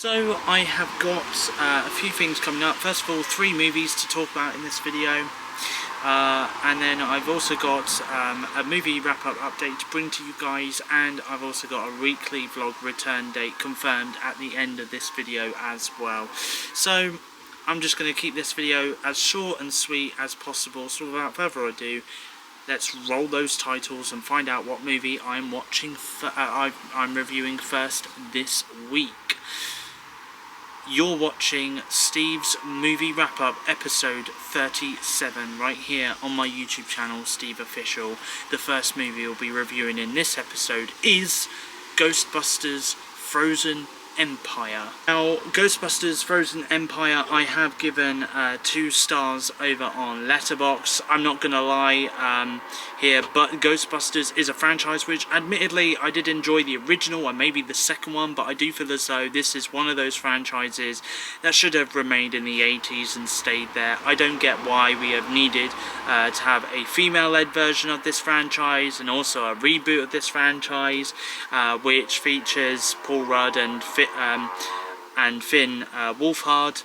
So I have got a few things coming up. First of all, 3 movies to talk about in this video. And then I've also got a movie wrap-up update to bring to you guys, and I've also got a weekly vlog return date confirmed at the end of this video as well. So I'm just going to keep this video as short and sweet as possible, so without further ado, let's roll those titles and find out what movie I'm watching. I'm reviewing first this week. You're watching Steve's Movie Wrap-Up episode 37 right here on my YouTube channel, SteveOfficial. The first movie we'll be reviewing in this episode is Ghostbusters Frozen Empire. Now, Ghostbusters Frozen Empire I have given 2 stars over on Letterboxd. I'm not gonna lie here, but Ghostbusters is a franchise which admittedly I did enjoy the original and maybe the second one, but I do feel as though this is one of those franchises that should have remained in the 80s and stayed there. I don't get why we have needed to have a female-led version of this franchise and also a reboot of this franchise which features Paul Rudd and Finn Wolfhard.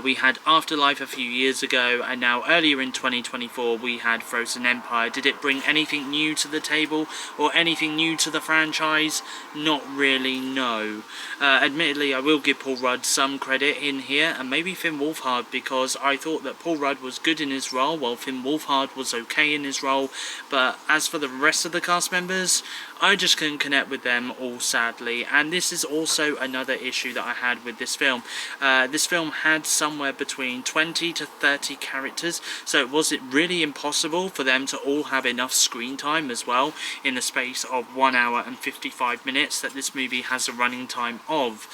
We had Afterlife a few years ago, and now earlier in 2024 we had Frozen Empire. Did it bring anything new to the table or anything new to the franchise? Not really, no. Admittedly, I will give Paul Rudd some credit in here, and maybe Finn Wolfhard, because I thought that Paul Rudd was good in his role while Finn Wolfhard was okay in his role, but as for the rest of the cast members, I just couldn't connect with them all, sadly. And this is also another issue that I had with this film. This film had somewhere between 20 to 30 characters, so was it really impossible for them to all have enough screen time as well in the space of 1 hour and 55 minutes that this movie has a running time of.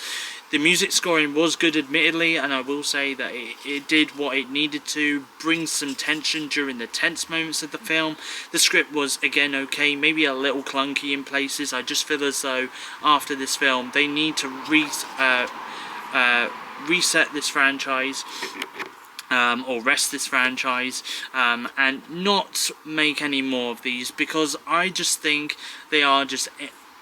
The music scoring was good, admittedly, and I will say that it did what it needed to, bring some tension during the tense moments of the film. The script was, again, okay, maybe a little clunky in places. I just feel as though after this film they need to reset this franchise, or rest this franchise, and not make any more of these, because I just think they are just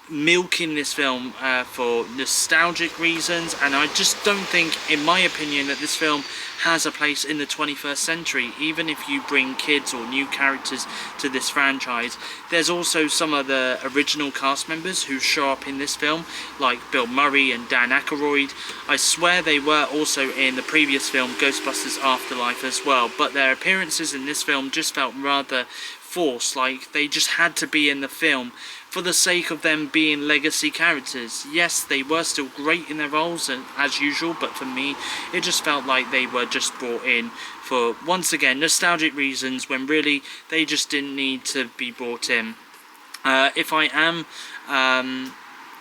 milking this film for nostalgic reasons, and I just don't think, in my opinion, that this film has a place in the 21st century. Even if you bring kids or new characters to this franchise, there's also some of the original cast members who show up in this film, like Bill Murray and Dan Aykroyd. I swear they were also in the previous film Ghostbusters Afterlife as well, but their appearances in this film just felt rather forced, like they just had to be in the film for the sake of them being legacy characters. Yes, they were still great in their roles and as usual, but for me it just felt like they were just brought in for, once again, nostalgic reasons, when really they just didn't need to be brought in. If I am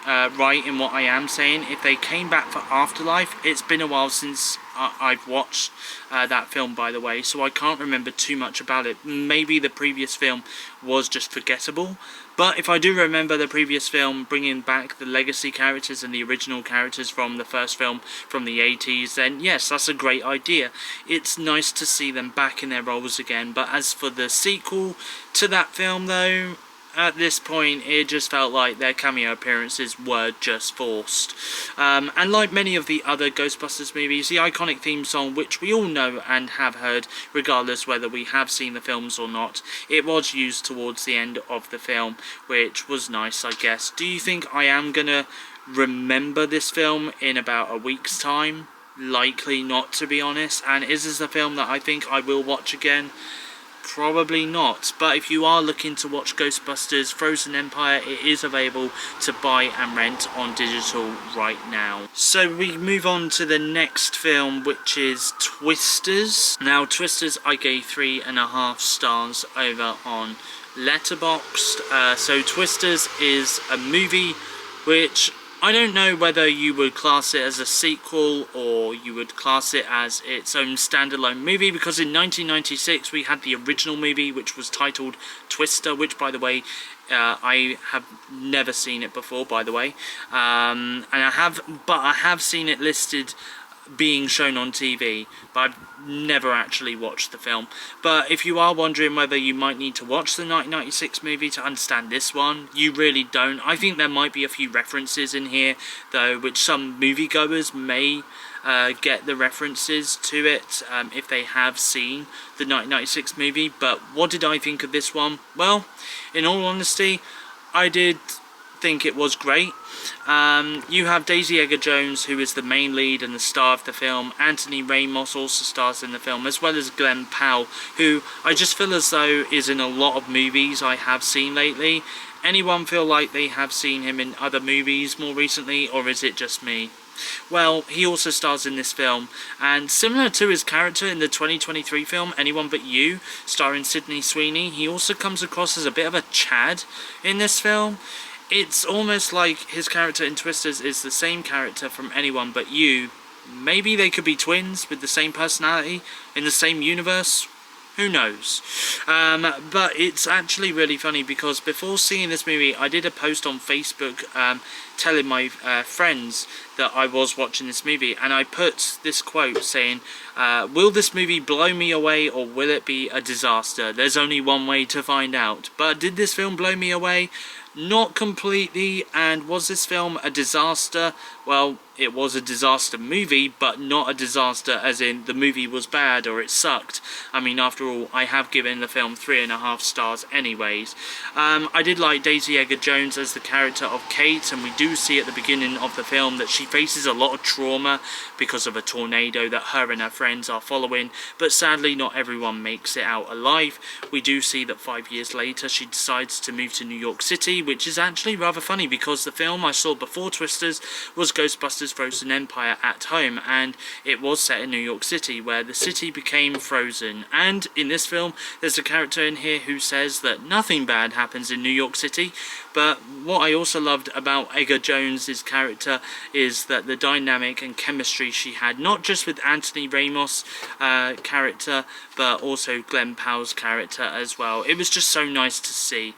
right in what I am saying, if they came back for Afterlife, it's been a while since I've watched that film, by the way, so I can't remember too much about it. Maybe the previous film was just forgettable, but if I do remember the previous film bringing back the legacy characters and the original characters from the first film from the 80s, then yes, that's a great idea. It's nice to see them back in their roles again. But as for the sequel to that film, though, at this point it just felt like their cameo appearances were just forced. And like many of the other Ghostbusters movies, the iconic theme song, which we all know and have heard regardless whether we have seen the films or not, it was used towards the end of the film, which was nice, I guess. Do you think I am gonna remember this film in about a week's time? Likely not, to be honest. And is this a film that I think I will watch again? Probably not, but if you are looking to watch Ghostbusters Frozen Empire, it is available to buy and rent on digital right now. So we move on to the next film, which is Twisters. Now, Twisters I gave 3.5 stars over on Letterboxd. So Twisters is a movie which I don't know whether you would class it as a sequel or you would class it as its own standalone movie, because in 1996 we had the original movie which was titled Twister, which, by the way, I have never seen it before, by the way, and I have seen it listed being shown on TV, but I've never actually watched the film. But if you are wondering whether you might need to watch the 1996 movie to understand this one, you really don't. I think there might be a few references in here, though, which some moviegoers may get the references to it if they have seen the 1996 movie. But what did I think of this one? Well, in all honesty, I did think it was great. You have Daisy Edgar-Jones, who is the main lead and the star of the film. Anthony Ramos also stars in the film, as well as Glenn Powell, who I just feel as though is in a lot of movies I have seen lately. Anyone feel like they have seen him in other movies more recently, or is it just me? Well, he also stars in this film, and similar to his character in the 2023 film Anyone But You, starring Sydney Sweeney, he also comes across as a bit of a Chad in this film. It's almost like his character in Twisters is the same character from Anyone But You. Maybe they could be twins with the same personality in the same universe. Who knows? But it's actually really funny because before seeing this movie, I did a post on Facebook telling my friends that I was watching this movie, and I put this quote saying, will this movie blow me away or will it be a disaster? There's only one way to find out. But did this film blow me away? Not completely. And was this film a disaster? Well, it was a disaster movie, but not a disaster as in the movie was bad or it sucked. I mean, after all, I have given the film 3.5 stars anyways. I did like Daisy Edgar-Jones as the character of Kate, and we do see at the beginning of the film that she faces a lot of trauma because of a tornado that her and her friends are following, but sadly not everyone makes it out alive. We do see that 5 years later she decides to move to New York City, which is actually rather funny because the film I saw before Twisters was Ghostbusters Frozen Empire at Home, and it was set in New York City where the city became frozen. And in this film there's a character in here who says that nothing bad happens in New York City. But what I also loved about Edgar-Jones' character is that the dynamic and chemistry she had, not just with Anthony Ramos' character, but also Glenn Powell's character as well. It was just so nice to see.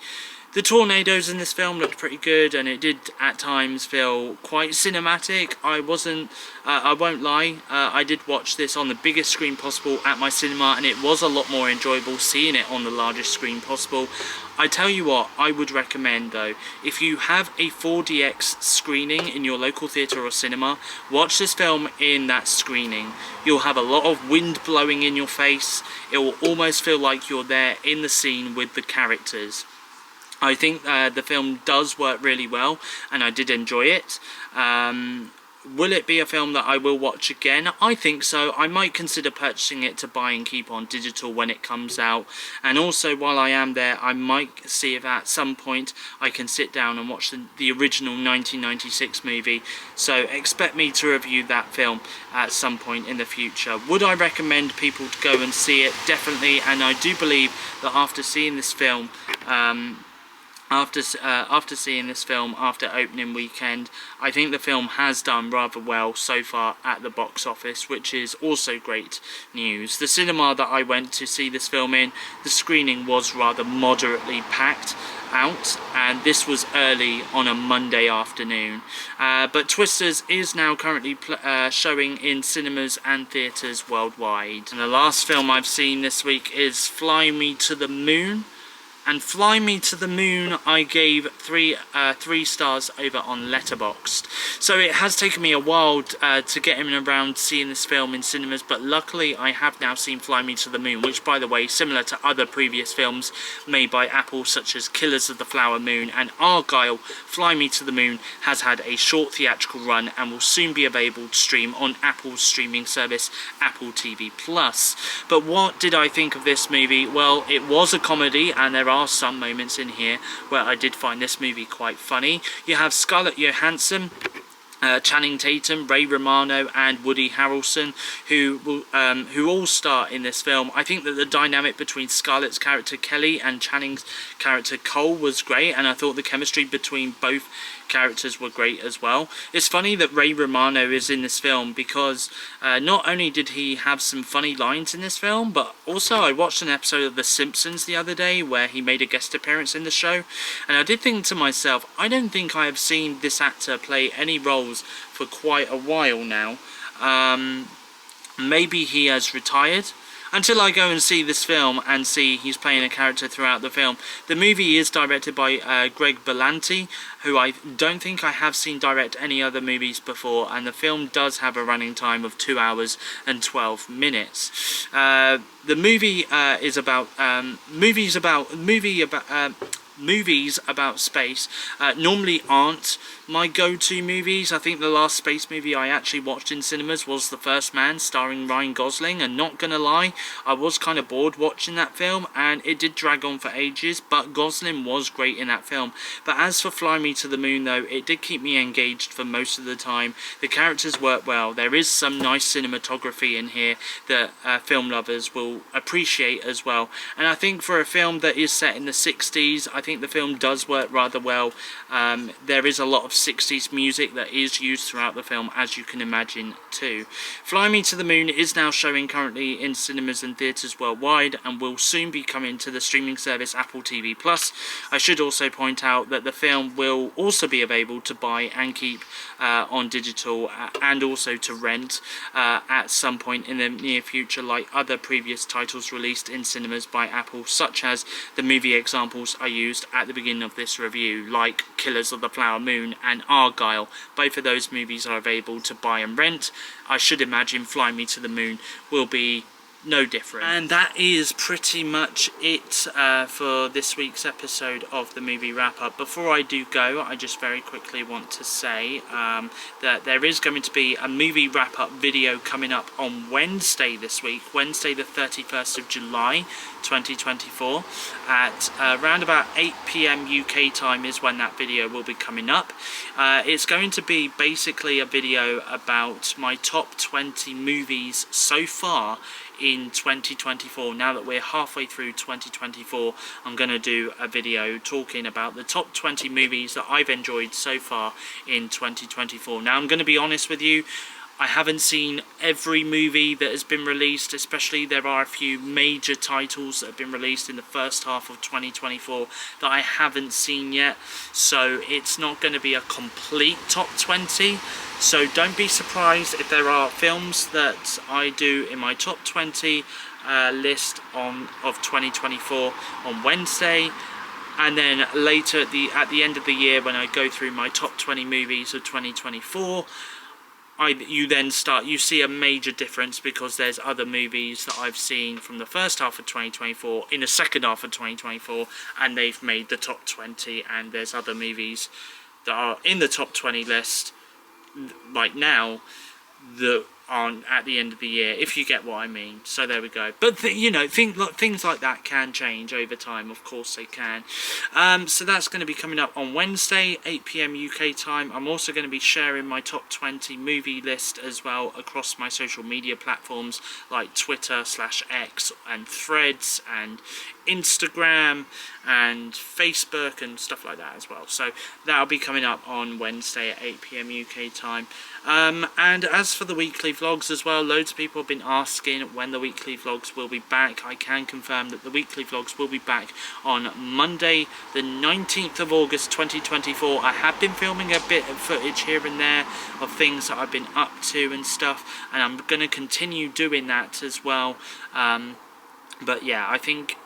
The tornadoes in this film looked pretty good, and it did at times feel quite cinematic. I won't lie, I did watch this on the biggest screen possible at my cinema, and it was a lot more enjoyable seeing it on the largest screen possible. I tell you what, I would recommend though, if you have a 4DX screening in your local theatre or cinema, watch this film in that screening. You'll have a lot of wind blowing in your face. It will almost feel like you're there in the scene with the characters. I think the film does work really well, and I did enjoy it. Will it be a film that I will watch again? I think so. I might consider purchasing it to buy and keep on digital when it comes out. And also, while I am there, I might see if at some point I can sit down and watch the original 1996 movie. So expect me to review that film at some point in the future. Would I recommend people to go and see it? Definitely. And I do believe that after seeing this film, after seeing this film after opening weekend, I think the film has done rather well so far at the box office, which is also great news. The cinema that I went to see this film in, the screening was rather moderately packed out, and this was early on a Monday afternoon. But Twisters is now currently showing in cinemas and theatres worldwide. And the last film I've seen this week is Fly Me to the Moon. And Fly Me to the Moon I gave three stars over on Letterboxd. So it has taken me a while to get in and around seeing this film in cinemas, but luckily I have now seen Fly Me to the Moon, which, by the way, similar to other previous films made by Apple such as Killers of the Flower Moon and Argyle, Fly Me to the Moon has had a short theatrical run and will soon be available to stream on Apple's streaming service, Apple TV+. But what did I think of this movie? Well, it was a comedy, and there are some moments in here where I did find this movie quite funny. You have Scarlett Johansson, Channing Tatum, Ray Romano and Woody Harrelson who all star in this film. I think that the dynamic between Scarlett's character Kelly and Channing's character Cole was great, and I thought the chemistry between both characters were great as well. It's funny that Ray Romano is in this film because not only did he have some funny lines in this film, but also I watched an episode of The Simpsons the other day where he made a guest appearance in the show, and I did think to myself, I don't think I have seen this actor play any roles for quite a while now. Maybe he has retired. Until I go and see this film and see he's playing a character throughout the film. The movie is directed by Greg Berlanti, who I don't think I have seen direct any other movies before, and the film does have a running time of 2 hours and 12 minutes. The movie is about movies about space normally aren't my go-to movies. I think the last space movie I actually watched in cinemas was The First Man, starring Ryan Gosling, and not gonna lie, I was kind of bored watching that film, and it did drag on for ages, but Gosling was great in that film. But as for Fly Me to the Moon though, it did keep me engaged for most of the time. The characters work well, there is some nice cinematography in here that film lovers will appreciate as well, and I think for a film that is set in the 60s, I think the film does work rather well. There is a lot of 60s music that is used throughout the film, as you can imagine too. Fly Me to the Moon is now showing currently in cinemas and theatres worldwide, and will soon be coming to the streaming service Apple TV+. I should also point out that the film will also be available to buy and keep on digital, and also to rent at some point in the near future, like other previous titles released in cinemas by Apple, such as the movie examples I used at the beginning of this review, like Killers of the Flower Moon and Argyle. Both of those movies are available to buy and rent. I should imagine Fly Me to the Moon will be no different. And that is pretty much it for this week's episode of the movie wrap up. Before I do go, I just very quickly want to say that there is going to be a movie wrap up video coming up on Wednesday this week, Wednesday the 31st of July 2024 at around about 8 PM UK time is when that video will be coming up. It's going to be basically a video about my top 20 movies so far in 2024. Now that we're halfway through 2024, I'm going to do a video talking about the top 20 movies that I've enjoyed so far in 2024. Now I'm going to be honest with you, I haven't seen every movie that has been released, especially there are a few major titles that have been released in the first half of 2024 that I haven't seen yet, so it's not going to be a complete top 20. So don't be surprised if there are films that I do in my top 20 list of 2024 on Wednesday, and then later at the end of the year, when I go through my top 20 movies of 2024, you see a major difference, because there's other movies that I've seen from the first half of 2024 in the second half of 2024, and they've made the top 20, and there's other movies that are in the top 20 list right now that aren't at the end of the year, if you get what I mean. So there we go. But you know, things like that can change over time, of course they can. So that's going to be coming up on Wednesday, 8 PM UK time. I'm also going to be sharing my top 20 movie list as well across my social media platforms like Twitter/X and Threads and Instagram and Facebook and stuff like that as well. So that'll be coming up on Wednesday at 8 PM UK time. And as for the weekly vlogs as well, loads of people have been asking when the weekly vlogs will be back. I can confirm that the weekly vlogs will be back on Monday the 19th of August 2024. I have been filming a bit of footage here and there of things that I've been up to and stuff, and I'm going to continue doing that as well. But yeah, I think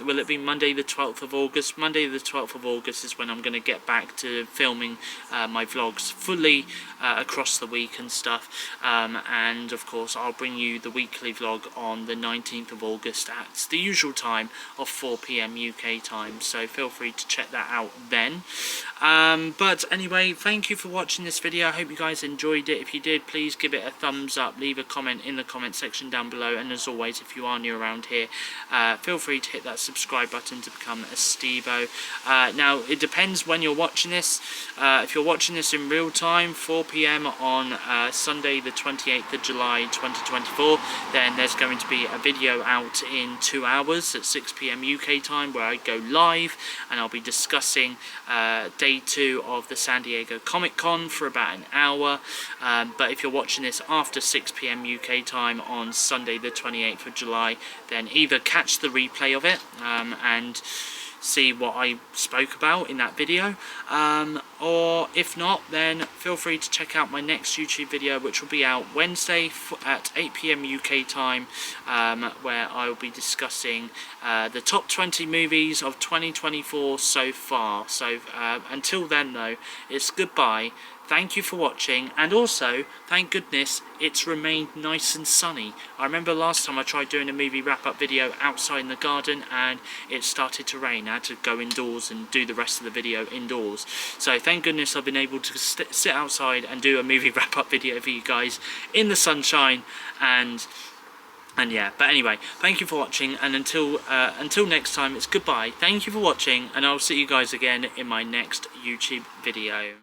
will it be Monday the 12th of August? Monday the 12th of August is when I'm going to get back to filming my vlogs fully across the week and stuff. And of course I'll bring you the weekly vlog on the 19th of August at the usual time of 4 PM UK time. So feel free to check that out then. But anyway, thank you for watching this video. I hope you guys enjoyed it. If you did, please give it a thumbs up, leave a comment in the comment section down below, and as always, if you are new around here, feel free to hit that subscribe button to become a Stevo. Now it depends when you're watching this. If you're watching this in real time, 4 PM on Sunday the 28th of July 2024, then there's going to be a video out in 2 hours at 6 PM UK time where I go live, and I'll be discussing day 2 of the San Diego Comic-Con for about an hour. But if you're watching this after 6 PM UK time on Sunday the 28th of July, then either catch the replay of it and see what I spoke about in that video, or if not, then feel free to check out my next YouTube video, which will be out Wednesday at 8 PM UK time, where I will be discussing the top 20 movies of 2024 so far. So until then though, it's goodbye. Thank you for watching, and also, thank goodness, it's remained nice and sunny. I remember last time I tried doing a movie wrap-up video outside in the garden and it started to rain. I had to go indoors and do the rest of the video indoors. So thank goodness I've been able to sit outside and do a movie wrap-up video for you guys in the sunshine, and yeah, but anyway, thank you for watching, and until next time, it's goodbye. Thank you for watching, and I'll see you guys again in my next YouTube video.